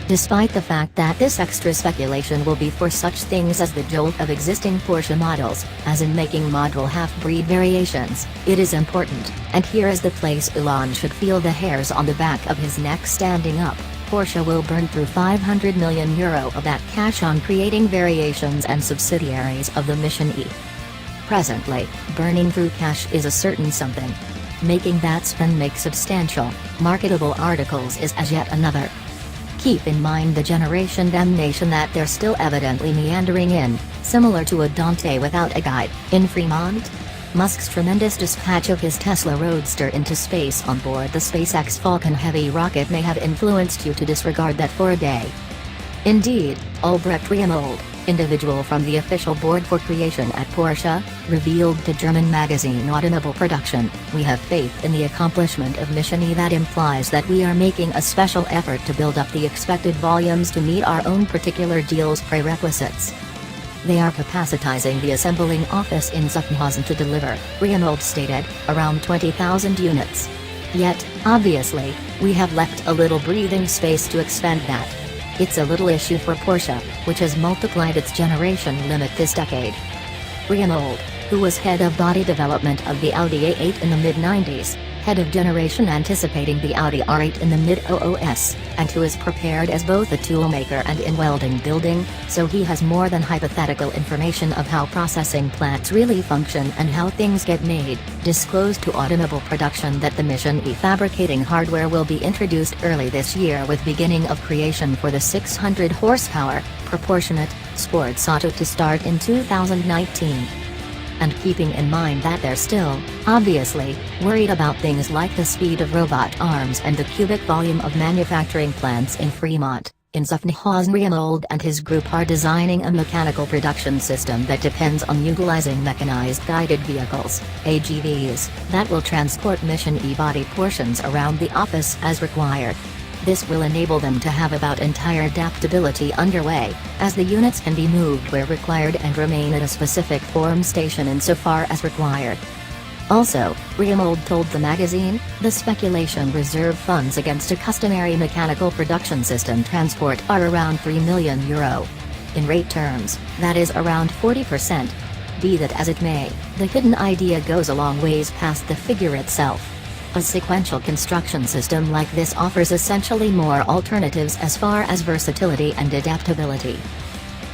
Despite the fact that this extra speculation will be for such things as the jolt of existing Porsche models, as in making model half-breed variations, it is important, and here is the place Elon should feel the hairs on the back of his neck standing up. Porsche will burn through €500 million of that cash on creating variations and subsidiaries of the Mission E. Presently, burning through cash is a certain something. Making that spend make substantial, marketable articles is as yet another. Keep in mind the generation damnation that they're still evidently meandering in, similar to a Dante without a guide, in Fremont. Musk's tremendous dispatch of his Tesla Roadster into space on board the SpaceX Falcon Heavy rocket may have influenced you to disregard that for a day. Indeed, Albrecht Riemold, individual from the official board for creation at Porsche, revealed to German magazine Automotive production, "We have faith in the accomplishment of Mission E that implies that we are making a special effort to build up the expected volumes to meet our own particular deal's prerequisites. They are capacitizing the assembling office in Zuffenhausen to deliver," Riemold stated, "around 20,000 units. Yet, obviously, we have left a little breathing space to expand that. It's a little issue for Porsche, which has multiplied its generation limit this decade." Riemold, who was head of body development of the Audi A8 in the mid-90s, head of generation anticipating the Audi R8 in the mid-00s, and who is prepared as both a toolmaker and in welding building, so he has more than hypothetical information of how processing plants really function and how things get made, disclosed to Automotive production that the Mission E fabricating hardware will be introduced early this year with beginning of creation for the 600 horsepower, proportionate, sports auto to start in 2019. And keeping in mind that they're still, obviously, worried about things like the speed of robot arms and the cubic volume of manufacturing plants in Fremont, in Zuffenhausen, Riemold and his group are designing a mechanical production system that depends on utilizing mechanized guided vehicles, AGVs, that will transport Mission E body portions around the office as required. This will enable them to have about entire adaptability underway, as the units can be moved where required and remain at a specific form station insofar as required. Also, Riemold told the magazine, the speculation reserve funds against a customary mechanical production system transport are around €3 million. In rate terms, that is around 40%. Be that as it may, the hidden idea goes a long ways past the figure itself. A sequential construction system like this offers essentially more alternatives as far as versatility and adaptability.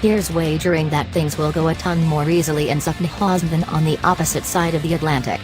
Here's wagering that things will go a ton more easily in Zuffenhausen than on the opposite side of the Atlantic.